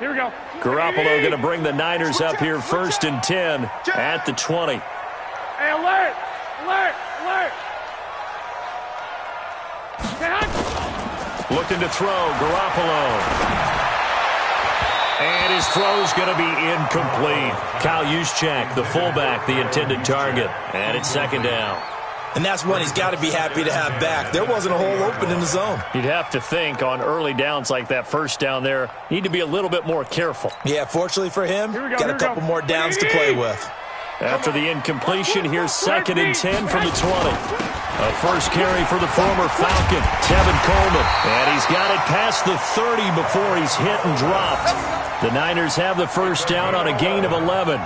Here we go. Garoppolo going to bring the Niners up here 1st and 10 at the 20. Hey, alert! Alert! Alert! Looking to throw, Garoppolo. And his throw's going to be incomplete. Kyle Juszczyk, the fullback, the intended target. And it's 2nd down. And that's one he's got to be happy to have back. There wasn't a hole open in the zone. You'd have to think on early downs like that 1st down there, need to be a little bit more careful. Yeah, fortunately for him, got a couple more downs to play with. After the incompletion, here's 2nd and 10 from the 20. A first carry for the former Falcon, Tevin Coleman. And he's got it past the 30 before he's hit and dropped. The Niners have the 1st down on a gain of 11.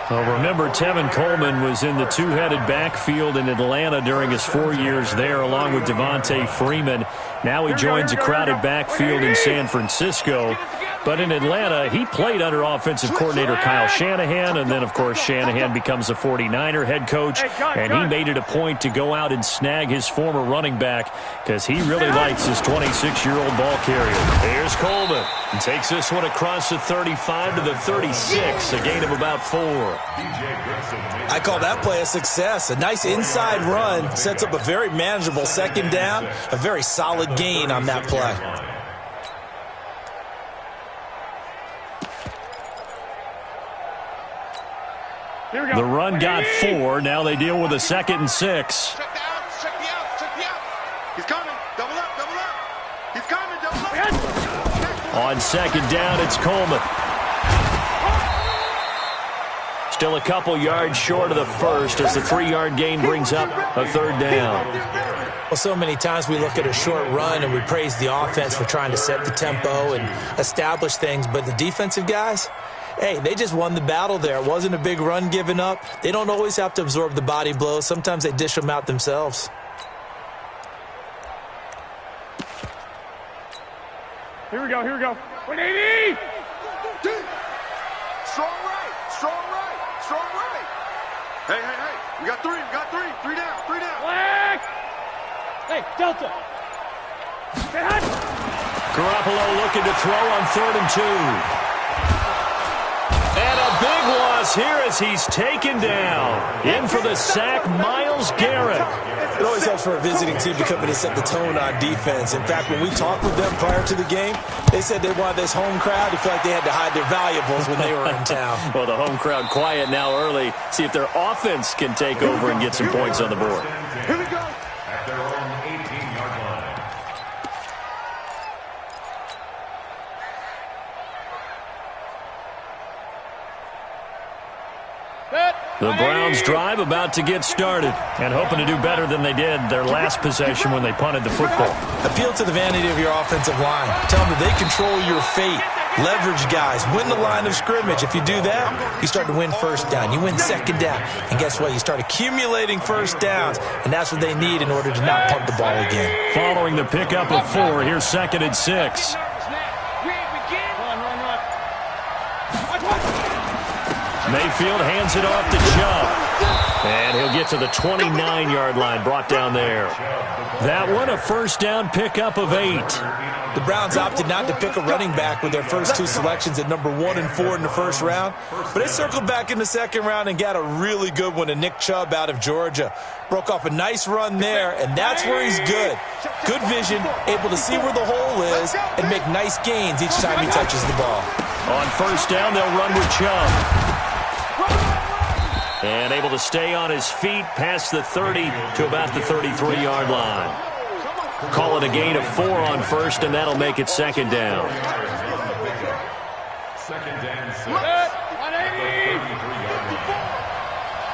Well, remember, Tevin Coleman was in the two-headed backfield in Atlanta during his 4 years there, along with Devontae Freeman. Now he joins a crowded backfield in San Francisco. But in Atlanta, he played under offensive coordinator Kyle Shanahan, and then, of course, Shanahan becomes a 49er head coach, and he made it a point to go out and snag his former running back because he really likes his 26-year-old ball carrier. Here's Coleman. And takes this one across the 35 to the 36, a gain of about 4. I call that play a success. A nice inside run sets up a very manageable 2nd down, a very solid gain on that play. The run got 4. Now they deal with a 2nd and 6. Check the out. Check the out. Check the out. He's coming. Double up. Double up. He's coming. Double up. On 2nd down, it's Coleman. Still a couple yards short of the first as the 3-yard gain brings up a 3rd down. Well, so many times we look at a short run and we praise the offense for trying to set the tempo and establish things, but the defensive guys, hey, they just won the battle there. It wasn't a big run given up. They don't always have to absorb the body blows. Sometimes they dish them out themselves. Here we go. Here we go. 180! Strong right. Strong right. Strong right. Hey, hey, hey. We got 3. We got 3. 3 down. 3 down. Black! Hey, Delta. Garoppolo looking to throw on 3rd and 2. And a big loss here as he's taken down. In for the sack, Myles Garrett. It always helps for a visiting team to come in and set the tone on defense. In fact, when we talked with them prior to the game, they said they wanted this home crowd to feel like they had to hide their valuables when they were in town. Well, the home crowd quiet now early. See if their offense can take over and get some points on the board. Here we go. At their own 18-yard line. The Browns drive about to get started and hoping to do better than they did their last possession when they punted the football. Appeal to the vanity of your offensive line. Tell them that they control your fate. Leverage guys. Win the line of scrimmage. If you do that, you start to win 1st down. You win 2nd down. And guess what? You start accumulating 1st downs. And that's what they need in order to not punt the ball again. Following the pickup of 4, here's 2nd and 6. Mayfield hands it off to Chubb. And he'll get to the 29-yard line, brought down there. That one, a 1st down pickup of 8. The Browns opted not to pick a running back with their first 2 selections at number 1 and 4 in the 1st round. But they circled back in the 2nd round and got a really good one in Nick Chubb out of Georgia. Broke off a nice run there, and that's where he's good. Good vision, able to see where the hole is, and make nice gains each time he touches the ball. On 1st down, they'll run with Chubb. And able to stay on his feet past the 30 to about the 33-yard line. Call it a gain of 4 on 1st, and that'll make it 2nd down. 2nd and 6. 180!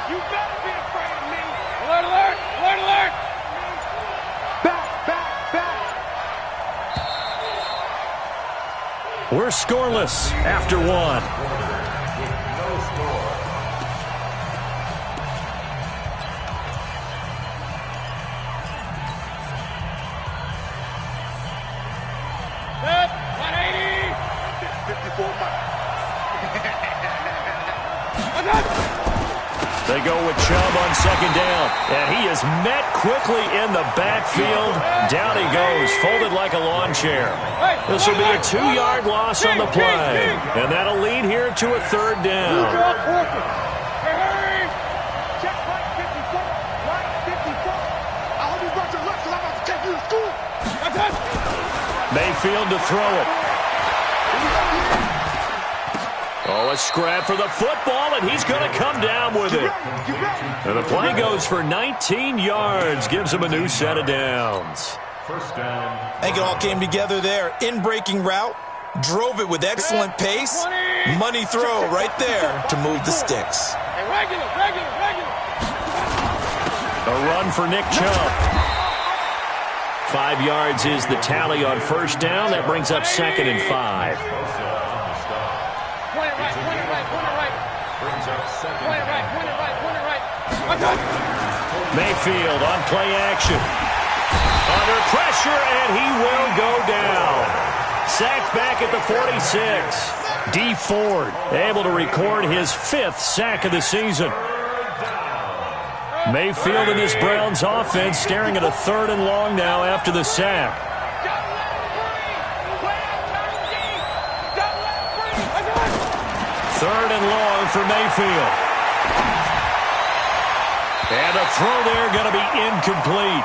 You better be afraid of me! Alert, alert! Alert, alert! Back, back, back. We're scoreless after 1. They go with Chubb on second down. And he is met quickly in the backfield. Down he goes, folded like a lawn chair. This will be a 2-yard loss on the play. And that'll lead here to a third down. Check right 54. Right 54. I hope you brought your left because I'm about to take you to school. Mayfield to throw it. Oh, a scrap for the football, and he's going to come down with it. And the play goes for 19 yards, gives him a new set of downs. First down. I think it all came together there. In-breaking route, drove it with excellent pace. Money throw right there to move the sticks. Regular. A run for Nick Chubb. 5 yards is the tally on first down. That brings up 2nd and 5. Point it right. Brings up second. Point it right. Mayfield on play action. Under pressure, and he will go down. Sacked back at the 46. D. Ford able to record his 5th sack of the season. Mayfield and this Browns offense staring at a 3rd and long now after the sack. 3rd and long for Mayfield. And a throw there going to be incomplete.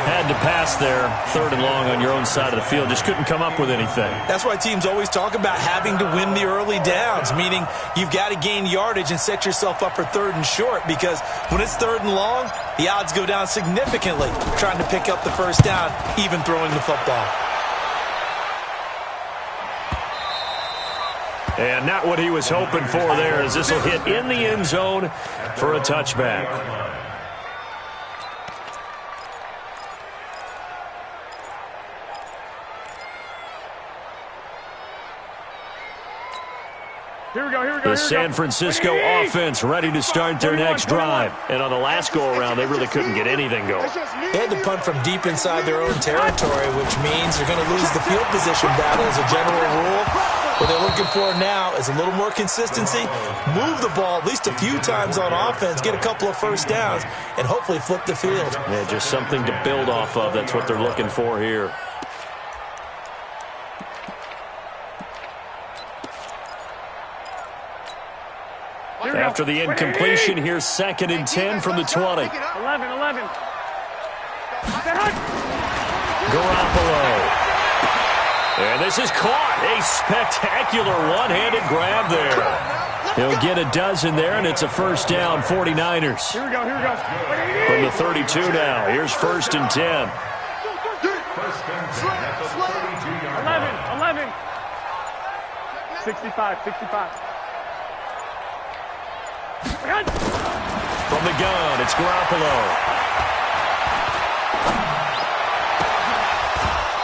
Had to pass there. 3rd and long on your own side of the field. Just couldn't come up with anything. That's why teams always talk about having to win the early downs, meaning you've got to gain yardage and set yourself up for 3rd and short, because when it's 3rd and long, the odds go down significantly trying to pick up the first down, even throwing the football. And not what he was hoping for there, as this will hit in the end zone for a touchback. Here we go. The San Francisco offense ready to start their next drive. And on the last go-around, they really couldn't get anything going. They had to punt from deep inside their own territory, which means they're going to lose the field position battle as a general rule. What they're looking for now is a little more consistency, move the ball at least a few times on offense, get a couple of first downs, and hopefully flip the field. Yeah, just something to build off of. That's what they're looking for here. After the incompletion, here's 2nd and 10 from the 20. 11. Garoppolo. And this is caught. A spectacular one-handed grab there. He'll get a dozen there, and it's a first down, 49ers. Here we go. From the 32 now. Here's 1st and 10. 11. 65. From the gun, it's Garoppolo.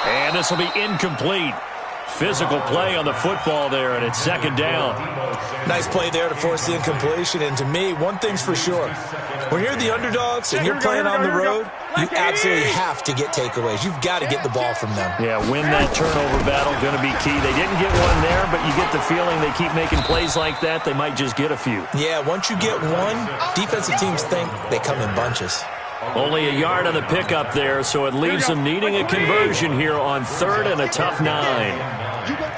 And this will be incomplete. Physical play on the football there, and it's 2nd down. Nice play there to force the incompletion. And to me, one thing's for sure. When you're the underdogs and you're playing on the road, you absolutely have to get takeaways. You've got to get the ball from them. Yeah, win that turnover battle, going to be key. They didn't get one there, but you get the feeling they keep making plays like that, they might just get a few. Yeah, once you get one, defensive teams think they come in bunches. Only a yard on the pickup there, so it leaves them needing a conversion here on 3rd and a tough 9. You got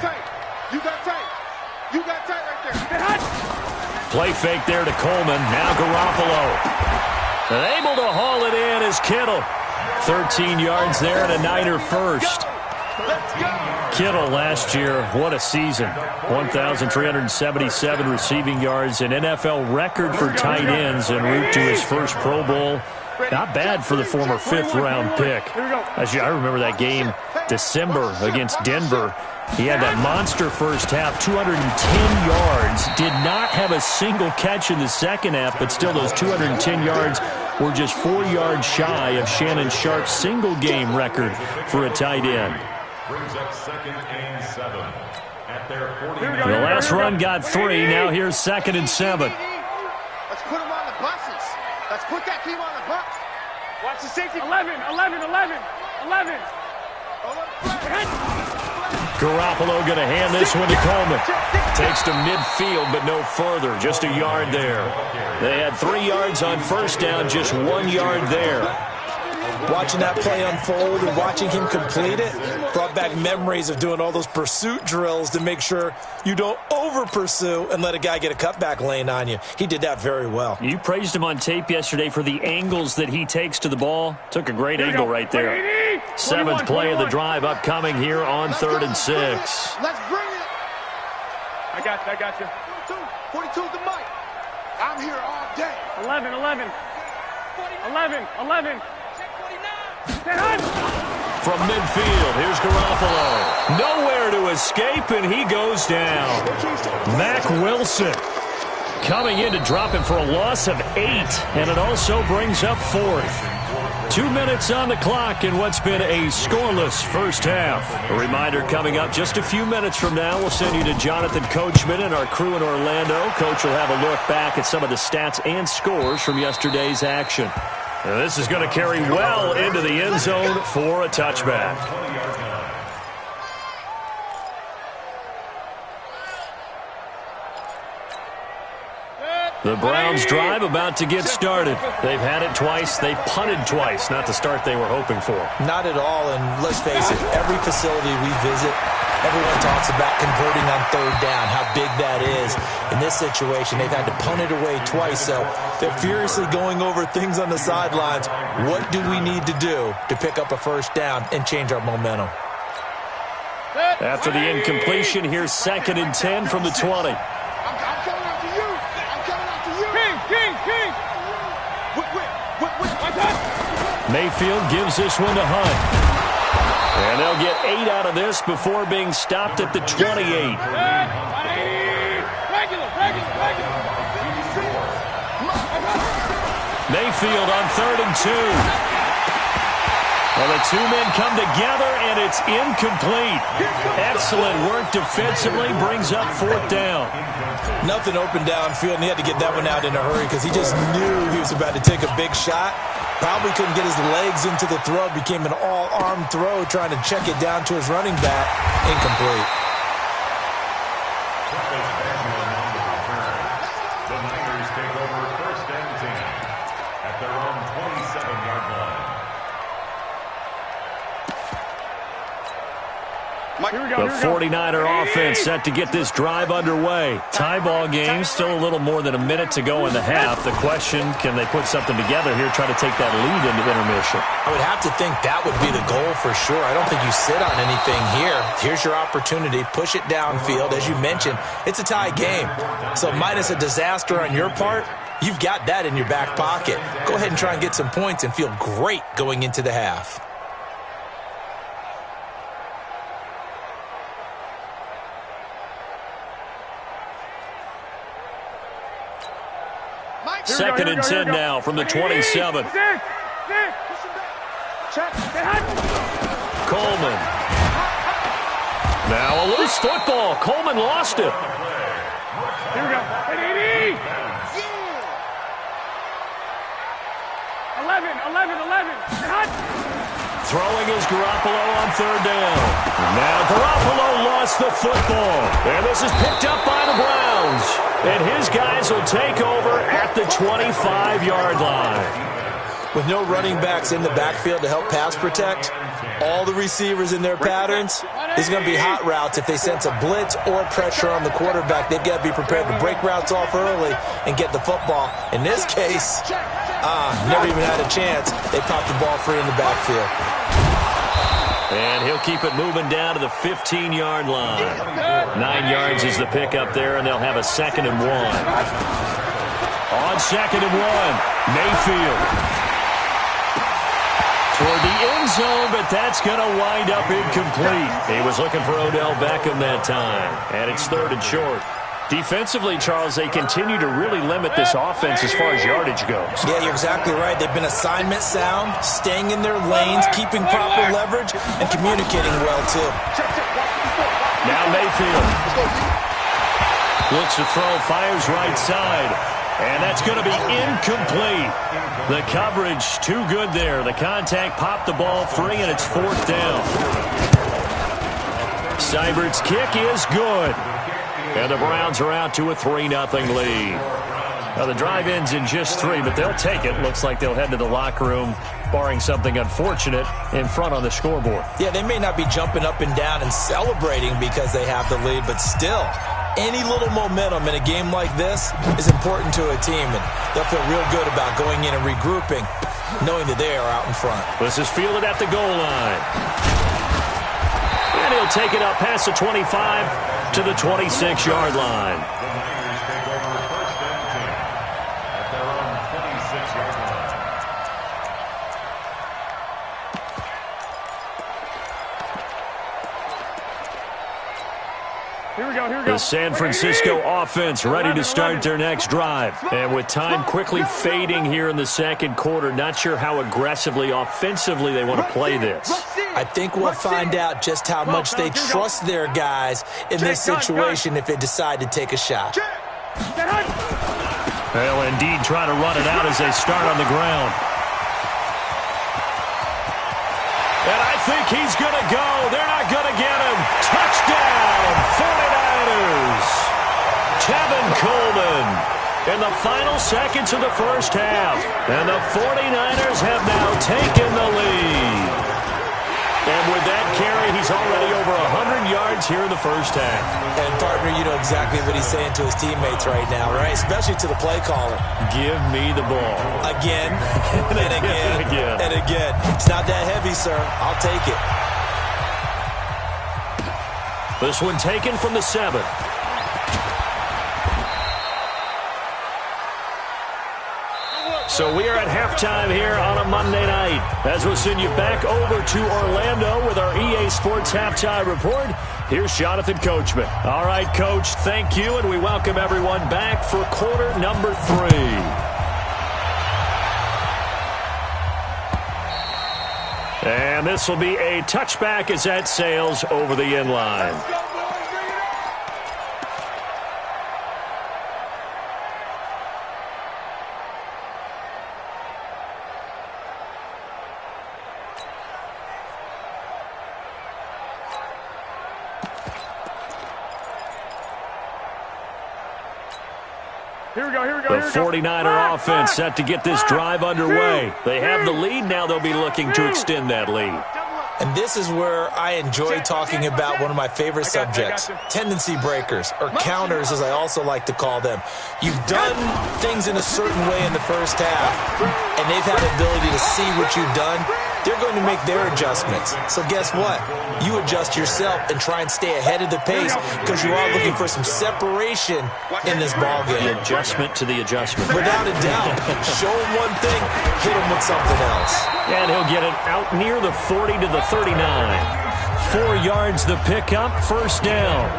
tight right there. Play fake there to Coleman. Now Garoppolo. And able to haul it in is Kittle. 13 yards there and a Niner first. Kittle last year, what a season. 1,377 receiving yards, an NFL record for tight ends en route to his first Pro Bowl. Not bad for the former 5th-round pick. I remember that game, December against Denver. He had that monster first half, 210 yards. Did not have a single catch in the second half, but still those 210 yards were just 4 yards shy of Shannon Sharp's single-game record for a tight end. Brings up 2nd and 7 at their 40. The last run got 3. Now here's 2nd and 7. Let's put them on the buses. Let's put that team on the bus. Watch the safety. 11. Garoppolo going to hand this one to Coleman. Takes to midfield, but no further. Just a yard there. They had 3 yards on first down, just 1 yard there. Watching that play unfold and watching him complete it brought back memories of doing all those pursuit drills to make sure you don't over-pursue and let a guy get a cutback lane on you. He did that very well. You praised him on tape yesterday for the angles that he takes to the ball. Took a great angle right there. 7th play of the drive upcoming here on 3rd and 6. Let's bring it. I got you. 42 is the mic. I'm here all day. 11. From midfield, here's Garoppolo. Nowhere to escape, and he goes down. Mack Wilson coming in to drop him for a loss of 8, and it also brings up 4th. 2 minutes on the clock in what's been a scoreless first half. A reminder coming up just a few minutes from now. We'll send you to Jonathan Coachman and our crew in Orlando. Coach will have a look back at some of the stats and scores from yesterday's action. This is going to carry well into the end zone for a touchback. The Browns drive about to get started. They've had it twice. They've punted twice. Not the start they were hoping for. Not at all, and let's face it, every facility we visit, everyone talks about converting on 3rd down, how big that is. In this situation, they've had to punt it away twice, so they're furiously going over things on the sidelines. What do we need to do to pick up a first down and change our momentum? After the incompletion, here's 2nd and 10 from the 20. I'm coming after you. King. Mayfield gives this one to Hunt. And they'll get 8 out of this before being stopped at the 28. Mayfield on 3rd and 2. Well, the 2 men come together, and it's incomplete. Excellent work defensively, brings up 4th down. Nothing open downfield, and he had to get that one out in a hurry because he just knew he was about to take a big shot. Probably couldn't get his legs into the throw. Became an all-arm throw, trying to check it down to his running back. Incomplete. The Niners take over 1st and 10 at their own 27-yard line. The 49er offense set to get this drive underway. Tie ball game, still a little more than a minute to go in the half. The question, can they put something together here, try to take that lead into intermission? I would have to think that would be the goal for sure. I don't think you sit on anything here. Here's your opportunity. Push it downfield. As you mentioned, it's a tie game. So minus a disaster on your part, you've got that in your back pocket. Go ahead and try and get some points and feel great going into the half. Second and 10 now from the 27. Coleman. Now a loose football. Coleman lost it. Here we go. 11. Throwing is Garoppolo on 3rd down. Now Garoppolo lost the football. And this is picked up by the Browns. And his guys will take over at the 25-yard line. With no running backs in the backfield to help pass protect, all the receivers in their patterns, these are going to be hot routes. If they sense a blitz or pressure on the quarterback, they've got to be prepared to break routes off early and get the football. In this case, never even had a chance. They popped the ball free in the backfield. And he'll keep it moving down to the 15-yard line. 9 yards is the pickup there, and they'll have a 2nd and 1. On 2nd and 1, Mayfield. Toward the end zone, but that's going to wind up incomplete. He was looking for Odell Beckham that time, and it's 3rd and short. Defensively, Charles, they continue to really limit this offense as far as yardage goes. Yeah, you're exactly right. They've been assignment sound, staying in their lanes, keeping proper leverage, and communicating well, too. Now Mayfield looks to throw, fires right side, and that's going to be incomplete. The coverage too good there. The contact popped the ball free, and it's 4th down. Seibert's kick is good. And the Browns are out to a 3-0 lead. Now, the drive ends in just 3, but they'll take it. Looks like they'll head to the locker room, barring something unfortunate, in front on the scoreboard. Yeah, they may not be jumping up and down and celebrating because they have the lead, but still, any little momentum in a game like this is important to a team, and they'll feel real good about going in and regrouping, knowing that they are out in front. This is fielded at the goal line. And he'll take it up past the 25 to the 26-yard line. The San Francisco offense ready to start their next drive. And with time quickly fading here in the second quarter, not sure how aggressively, offensively they want to play this. I think we'll find out just how much they trust their guys in this situation if they decide to take a shot. They'll indeed try to run it out as they start on the ground. And I think he's going to go. They're not going to get him. Touchdown, 49ers. Tevin Coleman in the final seconds of the first half. And the 49ers have now taken the lead. And with that carry, he's already over 100 yards here in the first half. And, partner, you know exactly what he's saying to his teammates right now, right? Especially to the play caller. Give me the ball. Again, and again, and again. It's not that heavy, sir. I'll take it. This one taken from the 7. So we are at halftime here on a Monday night. As we'll send you back over to Orlando with our EA Sports Halftime Report, here's Jonathan Coachman. All right, Coach, thank you, and we welcome everyone back for quarter number 3. And this will be a touchback as that sails over the end line. The 49er offense set to get this drive underway. They have the lead. Now they'll be looking to extend that lead. And this is where I enjoy talking about one of my favorite subjects, tendency breakers, or counters as I also like to call them. You've done things in a certain way in the first half, and they've had the ability to see what you've done. They're going to make their adjustments. So guess what? You adjust yourself and try and stay ahead of the pace because you are looking for some separation in this ballgame. The adjustment to the adjustment. Without a doubt. Show him one thing, hit him with something else. And he'll get it out near the 40 to the 39. 4 yards the pickup, first down.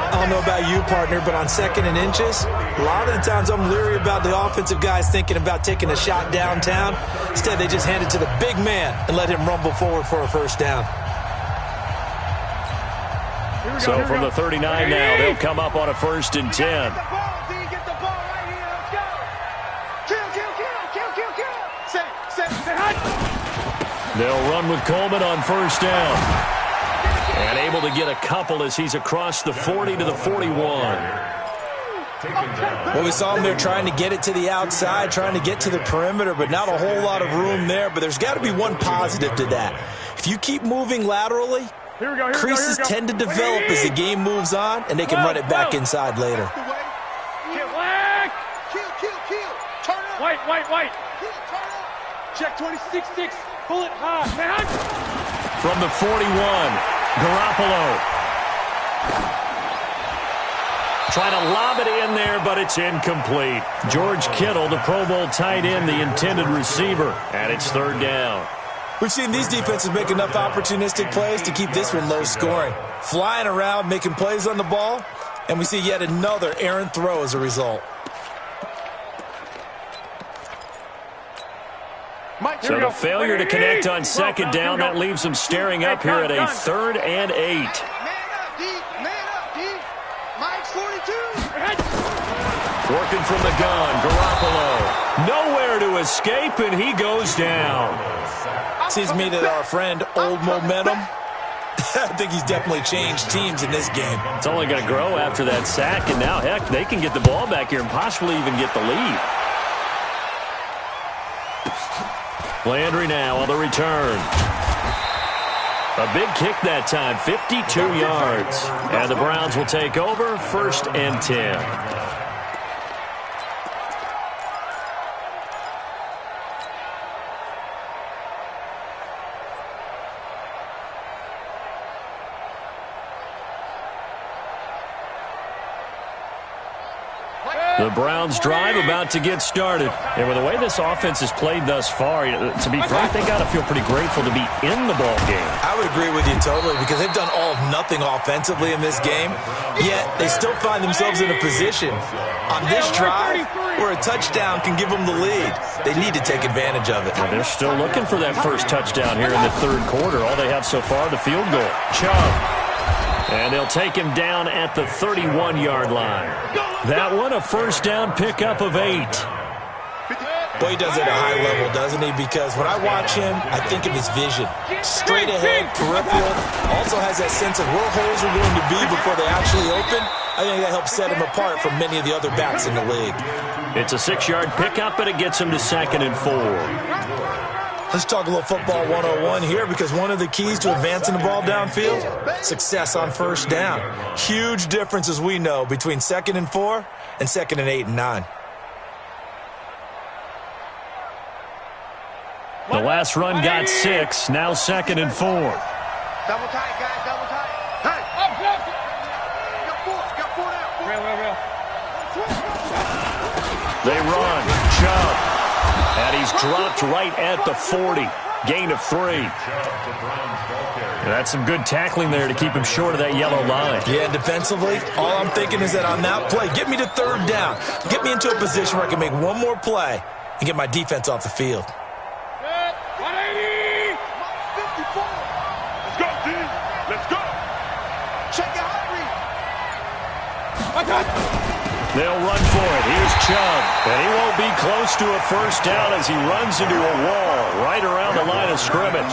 I don't know about you, partner, but on 2nd and inches, a lot of the times I'm leery about the offensive guys thinking about taking a shot downtown. Instead, they just hand it to the big man and let him rumble forward for a first down. So from the 39 now, they'll come up on a 1st and 10. They'll run with Coleman on 1st down. And able to get a couple as he's across the 40 to the 41. Well, we saw him there trying to get it to the outside, trying to get to the perimeter, but not a whole lot of room there. But there's got to be one positive to that. If you keep moving laterally, creases tend to develop as the game moves on, and they can run it back inside later. White. Check 26-6. Pull it high, man. From the 41, Garoppolo. Trying to lob it in there, but it's incomplete. George Kittle, the Pro Bowl tight end, the intended receiver, and it's 3rd down. We've seen these defenses make enough opportunistic plays to keep this one low scoring. Flying around, making plays on the ball, and we see yet another errant throw as a result. So the failure to connect on 2nd down, that leaves them staring up here at a 3rd and 8. Man up, D. Mike's 42. Working from the gun, Garoppolo. Nowhere to escape, and he goes down. Seems to me that our friend Old Momentum I think he's definitely changed teams in this game. It's only going to grow after that sack, and now, heck, they can get the ball back here and possibly even get the lead. Landry now on the return. A big kick that time, 52 yards. And the Browns will take over, 1st and 10. The Browns drive about to get started. And with the way this offense has played thus far, to be frank, they got to feel pretty grateful to be in the ball game. I would agree with you totally because they've done all of nothing offensively in this game, yet they still find themselves in a position on this drive where a touchdown can give them the lead. They need to take advantage of it. Well, they're still looking for that first touchdown here in the 3rd quarter. All they have so far, the field goal. Chubb. And they'll take him down at the 31-yard line. That one, a first down pickup of 8. Boy, he does it at a high level, doesn't he? Because when I watch him, I think of his vision. Straight ahead, peripheral. Also has that sense of where holes are going to be before they actually open. I think that helps set him apart from many of the other backs in the league. It's a 6-yard pickup, and it gets him to 2nd and 4. Let's talk a little football 101 here because one of the keys to advancing the ball downfield, success on first down. Huge difference, as we know, between 2nd and 4 and 2nd and 8 and 9. The last run got 6, now 2nd and 4. Double tight, guys, double tight. Hey! Got four now. They run. Chubb. And he's dropped right at the 40. Gain of 3. That's some good tackling there to keep him short of that yellow line. Yeah, and defensively, all I'm thinking is that on that play, get me to 3rd down. Get me into a position where I can make one more play and get my defense off the field. 180! 54! Let's go, team! Let's go! Check your hot read! They'll run for it. Here's Chubb. And he won't be close to a first down as he runs into a wall right around the line of scrimmage.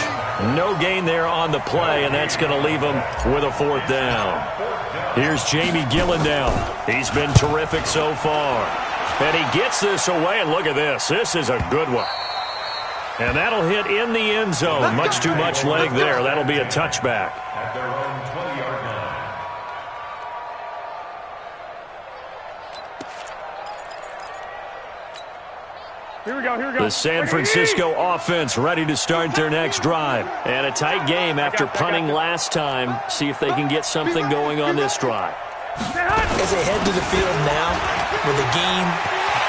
No gain there on the play, and that's going to leave him with a 4th down. Here's Jamie Gillendown. He's been terrific so far. And he gets this away, and look at this. This is a good one. And that'll hit in the end zone. Much too much leg there. That'll be a touchback. At their own 20-yard line. Here we go. The San Francisco offense ready to start their next drive. And a tight game after punting last time. See if they can get something going on this drive. As they head to the field now, with the game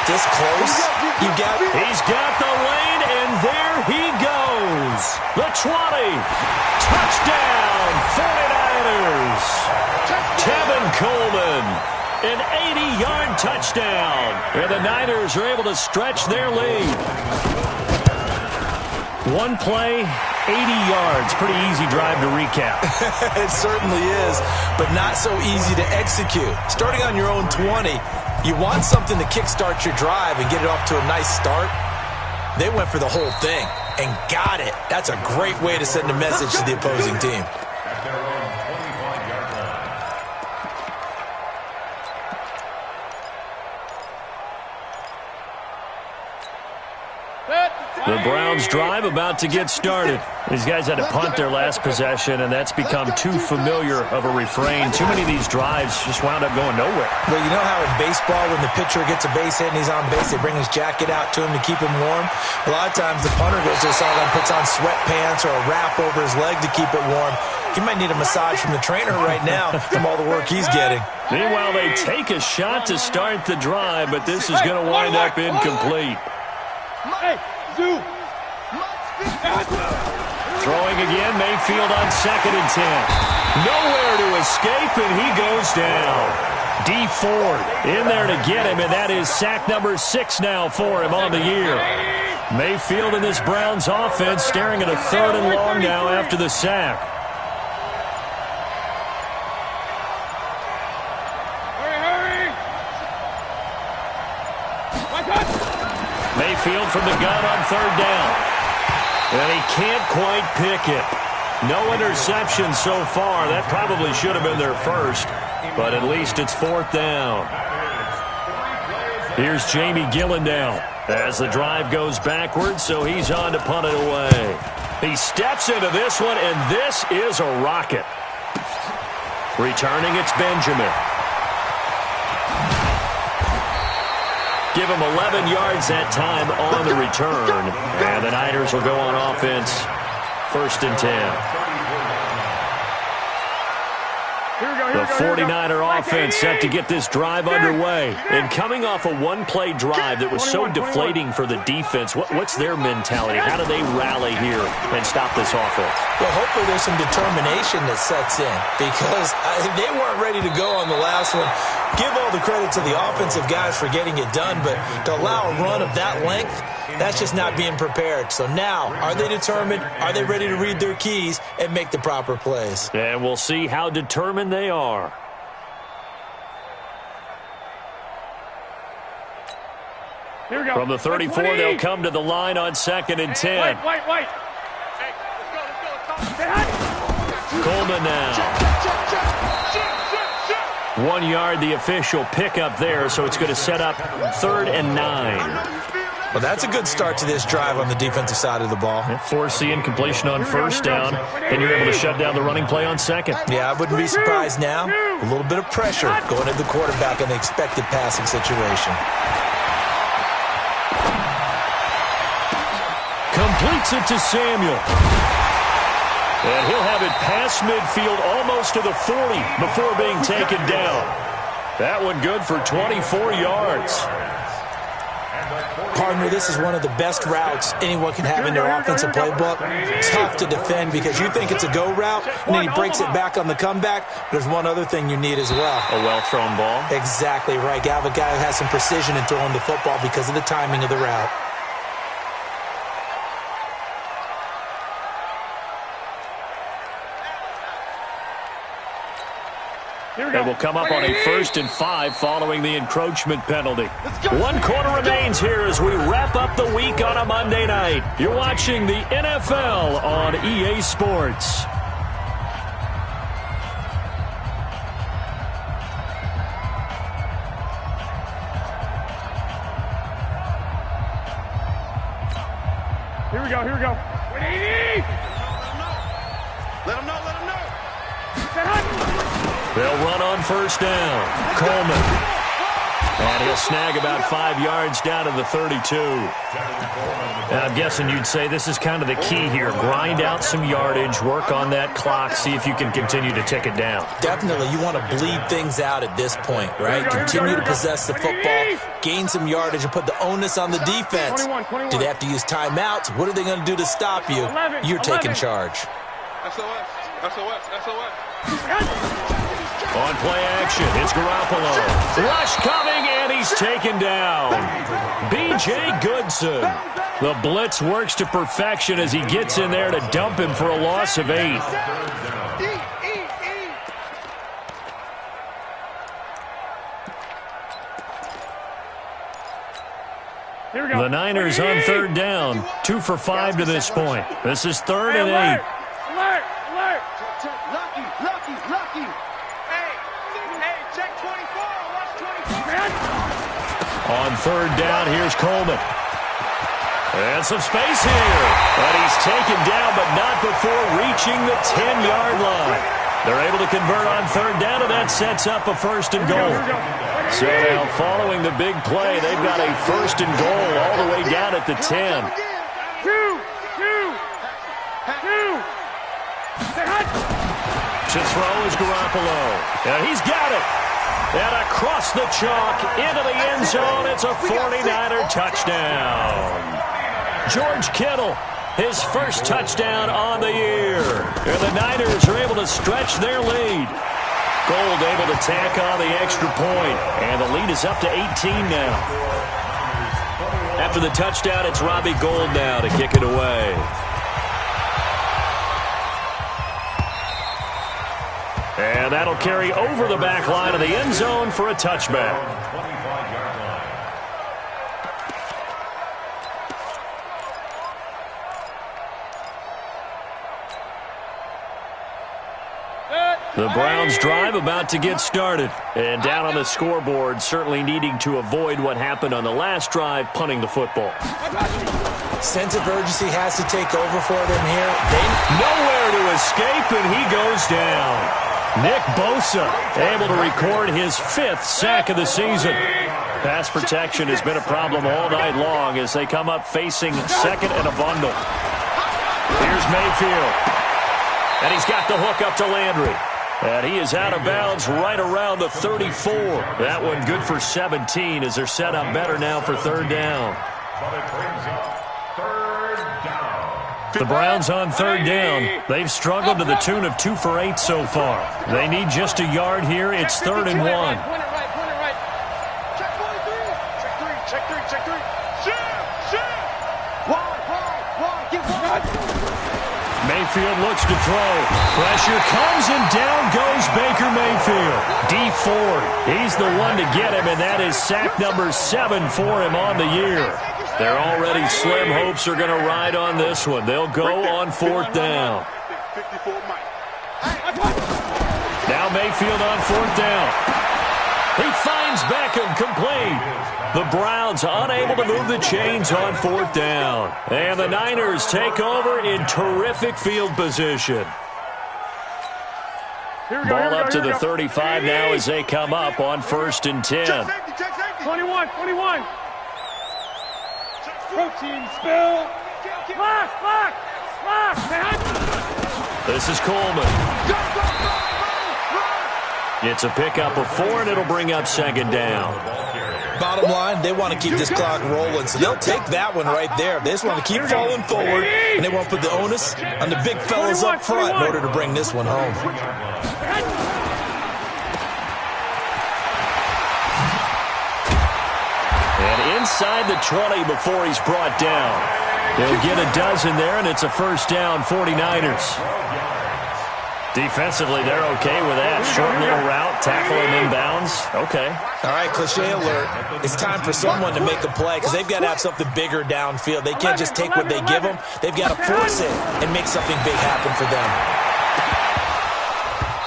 this close, He's got the lane, and there he goes. The 20. Touchdown, 49ers. Tevin Coleman. An 80-yard touchdown. And the Niners are able to stretch their lead. One play, 80 yards. Pretty easy drive to recap. It certainly is, but not so easy to execute. Starting on your own 20, you want something to kickstart your drive and get it off to a nice start. They went for the whole thing and got it. That's a great way to send a message to the opposing team. At their own 25-yard line. The Browns drive about to get started. These guys had to punt their last possession, and that's become too familiar of a refrain. Too many of these drives just wound up going nowhere. Well, you know how in baseball, when the pitcher gets a base hit and he's on base, they bring his jacket out to him to keep him warm? A lot of times the punter goes to the sideline, puts on sweatpants or a wrap over his leg to keep it warm. He might need a massage from the trainer right now from all the work he's getting. Meanwhile, they take a shot to start the drive, but this is going to wind up incomplete. Hey, Zoo. Throwing again, Mayfield on 2nd and 10. Nowhere to escape, and he goes down. D Ford in there to get him, and that is sack number 6 now for him on the year. Mayfield in this Browns offense staring at a 3rd and long now after the sack. Mayfield from the gun on 3rd down. And he can't quite pick it. No interceptions so far. That probably should have been their first, but at least it's 4th down. Here's Jamie Gillen now as the drive goes backwards, so he's on to punt it away. He steps into this one, and this is a rocket. Returning, it's Benjamin. Give him 11 yards that time on the return, and the Niners will go on offense. 1st and 10. The 49er offense set to get this drive underway. And coming off a one-play drive that was so deflating for the defense, what's their mentality? How do they rally here and stop this offense? Well, hopefully there's some determination that sets in because they weren't ready to go on the last one. Give all the credit to the offensive guys for getting it done, but to allow a run of that length, that's just not being prepared. So now, are they determined? Are they ready to read their keys and make the proper plays? And we'll see how determined they are. Here we go. From the 34, they'll come to the line on 2nd and 10. Wait. Hey, let's go. Coleman now. 1 yard, the official pickup there, so it's going to set up 3rd and 9. Well, that's a good start to this drive on the defensive side of the ball. Force the incompletion on 1st down, and you're able to shut down the running play on 2nd. Yeah, I wouldn't be surprised now. A little bit of pressure going at the quarterback in the expected passing situation. Completes it to Samuel. And he'll have it past midfield almost to the 40 before being taken down. That one good for 24 yards. Partner, this is one of the best routes anyone can have in their offensive playbook. Tough to defend because you think it's a go route, and then he breaks it back on the comeback. There's one other thing you need as well. A well-thrown ball. Exactly right. You have a guy who has some precision in throwing the football because of the timing of the route. They will come up on a 1st and 5 following the encroachment penalty. 1 quarter remains here as we wrap up the week on a Monday night. You're watching the NFL on EA Sports. Here we go. 180! Let him know. They'll run on 1st down. Coleman. And he'll snag about 5 yards down to the 32. I'm guessing you'd say this is kind of the key here. Grind out some yardage, work on that clock, see if you can continue to tick it down. Definitely, you want to bleed things out at this point, right? Continue to possess the football, gain some yardage, and put the onus on the defense. Do they have to use timeouts? What are they going to do to stop you? You're taking charge. SOS. On play action, it's Garoppolo. Rush coming, and he's taken down. B.J. Goodson. The blitz works to perfection as he gets in there to dump him for a loss of 8. The Niners on 3rd down. 2 for 5 to this point. This is 3rd and 8. Alert! Lucky. Hey, check 24. Watch 24. On 3rd down, here's Coleman. And some space here. And he's taken down, but not before reaching the 10-yard line. They're able to convert on 3rd down, and that sets up a 1st and goal. So now, following the big play, they've got a 1st and goal all the way down at the 10. Two. To throw is Garoppolo. And he's got it. And across the chalk into the end zone. It's a 49er touchdown. George Kittle, his first touchdown on the year. And the Niners are able to stretch their lead. Gold able to tack on the extra point. And the lead is up to 18 now. After the touchdown, it's Robbie Gould now to kick it away. And that'll carry over the back line of the end zone for a touchback. The Browns drive about to get started. And down on the scoreboard, certainly needing to avoid what happened on the last drive, punting the football. Sense of urgency has to take over for them here. Nowhere to escape, and he goes down. Nick Bosa able to record his 5th sack of the season. Pass protection has been a problem all night long as they come up facing second and a bundle. Here's Mayfield. And he's got the hook up to Landry. And he is out of bounds right around the 34. That one good for 17 as they're set up better now for third down. But it brings up third down. The Browns on third down. They've struggled to the tune of 2 for 8 so far. They need just a yard here. It's 3rd and 1. Point it right. Check 23. Check 3. Shift. Wide. Get wide. Mayfield looks to throw. Pressure comes, and down goes Baker Mayfield. D Ford, he's the one to get him, and that is sack number 7 for him on the year. Their already slim hopes are going to ride on this one. They'll go on 4th down. Now Mayfield on 4th down. He finds Beckham complete. The Browns unable to move the chains on 4th down. And the Niners take over in terrific field position. Ball up to the 35 now as they come up on 1st and 10. 21. Protein spill. Lock, man. This is Coleman. It's a pickup of 4, and it'll bring up 2nd down. Bottom line, they want to keep this clock rolling, so they'll take that one right there. They just want to keep falling forward, and they want to put the onus on the big fellas up front in order to bring this one home. And inside the 20 before he's brought down. They'll get a dozen there, and it's a 1st down, 49ers. Defensively, they're okay with that. Short little route, tackle him inbounds. Okay. All right, cliche alert. It's time for someone to make a play because they've got to have something bigger downfield. They can't just take what they give them. They've got to force it and make something big happen for them.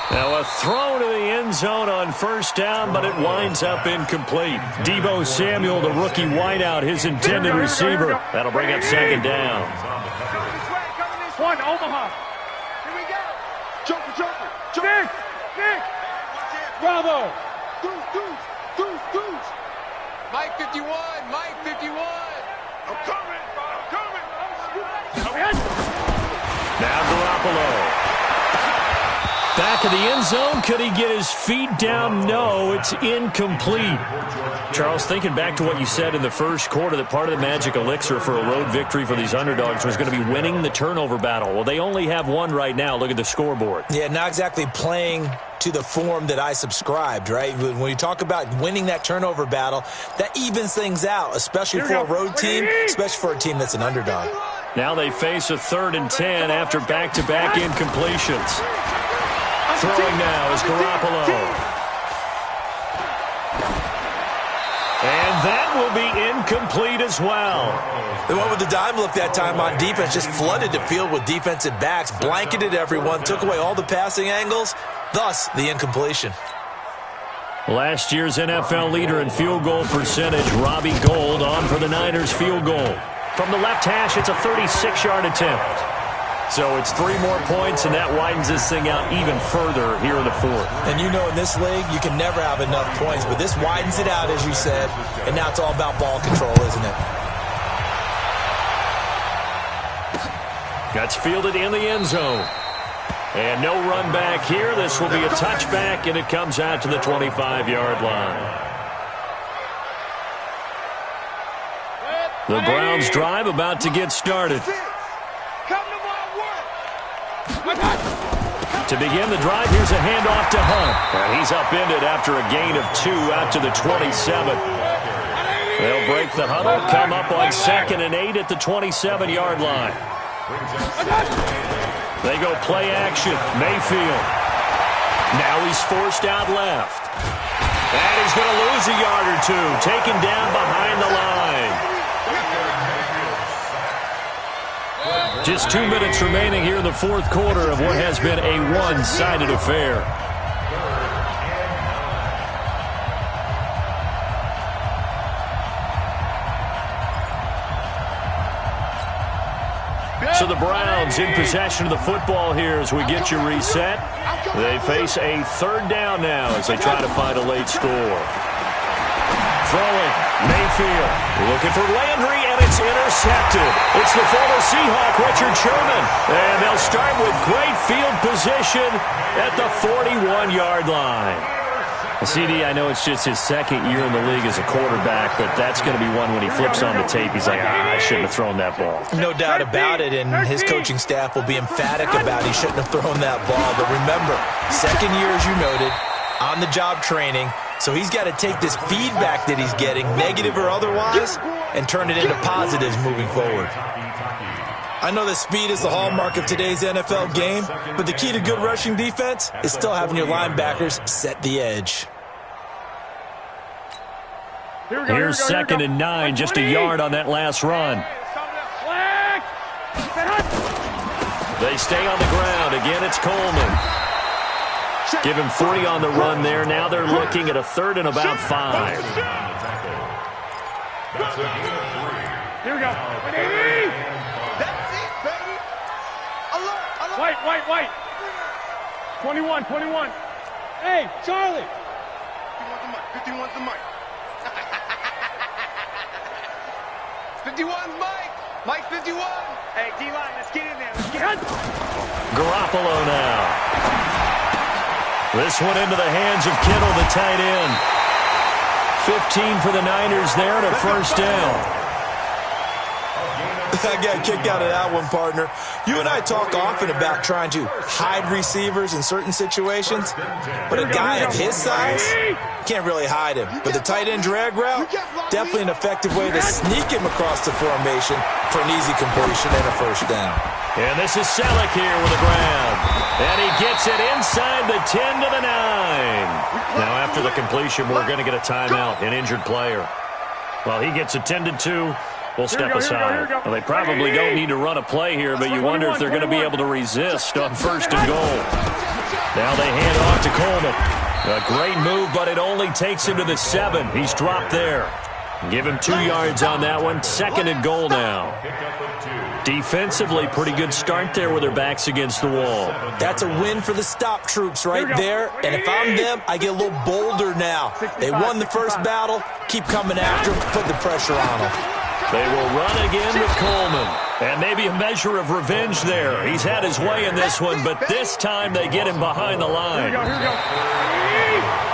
Now a throw to the end zone on 1st down, but it winds up incomplete. Deebo Samuel, the rookie wideout, his intended receiver. That'll bring up 2nd down. One, Omaha. Joker. Nick. Bravo. Deuce. Mike 51. I'm coming. Now Garoppolo. Back of the end zone. Could he get his feet down? No, it's incomplete. Charles, thinking back to what you said in the first quarter, that part of the magic elixir for a road victory for these underdogs was going to be winning the turnover battle. Well, they only have one right now. Look at the scoreboard. Yeah, not exactly playing to the form that I subscribed, right? When you talk about winning that turnover battle, that evens things out, especially for a road team, especially for a team that's an underdog. Now they face a 3rd and 10 after back-to-back incompletions. Throwing now is Garoppolo. And that will be incomplete as well. They went with the dime look that time on defense, just flooded the field with defensive backs, blanketed everyone, took away all the passing angles, thus the incompletion. Last year's NFL leader in field goal percentage, Robbie Gould, on for the Niners field goal. From the left hash, it's a 36-yard attempt. So it's 3 more points, and that widens this thing out even further here in the 4th. And you know in this league, you can never have enough points, but this widens it out, as you said, and now it's all about ball control, isn't it? That's fielded in the end zone. And no run back here. This will be a touchback, and it comes out to the 25-yard line. The Browns drive about to get started. To begin the drive, here's a handoff to Hunt. And he's upended after a gain of 2 out to the 27. They'll break the huddle, come up on 2nd and 8 at the 27-yard line. They go play action. Mayfield. Now he's forced out left. And he's going to lose a yard or 2, taken down behind the line. Just 2 minutes remaining here in the fourth quarter of what has been a one-sided affair. So the Browns in possession of the football here as we get you reset. They face a third down now as they try to find a late score. Throwing, Mayfield looking for Landry, and it's intercepted. It's the former Seahawk, Richard Sherman, and they'll start with great field position at the 41-yard line. CD, I know it's just his second year in the league as a quarterback, but that's going to be one when he flips on the tape. He's like, I shouldn't have thrown that ball. No doubt about it, and his coaching staff will be emphatic about he shouldn't have thrown that ball. But remember, second year, as you noted, on-the-job training, so he's got to take this feedback that he's getting, negative or otherwise, and turn it into positives moving forward. I know that speed is the hallmark of today's NFL game, but the key to good rushing defense is still having your linebackers set the edge. Here's 2nd and 9, just a yard on that last run. They stay on the ground. Again, it's Coleman. Give him 3 on the run there. Now they're looking at a 3rd and about 5. Here we go. That's it, baby. Alert. White. 21. Hey, Charlie. 51's the mic. 51's Mike. Mike 51. Hey, D-line, let's get in there. Let's get. Garoppolo now. This one into the hands of Kittle, the tight end. 15 for the Niners there and a first down. I got a kick out of that one, partner. You and I talk often about trying to hide receivers in certain situations, but a guy of his size can't really hide him. But the tight end drag route, definitely an effective way to sneak him across the formation for an easy completion and a first down. And this is Selleck here with the ground. And he gets it inside the 10 to the 9. Now after the completion, we're going to get a timeout, an injured player. Well, he gets attended to. We'll step aside. Well, they probably don't need to run a play here, but you wonder if they're going to be able to resist on 1st and goal. Now they hand off to Coleman. A great move, but it only takes him to the 7. He's dropped there. Give him 2 yards on that one. 2nd and goal now. Defensively, pretty good start there with their backs against the wall. That's a win for the stop troops right there. And if I'm them, I get a little bolder now. They won the first battle. Keep coming after them. Put the pressure on them. They will run again with Coleman. And maybe a measure of revenge there. He's had his way in this one, but this time they get him behind the line. Here we go.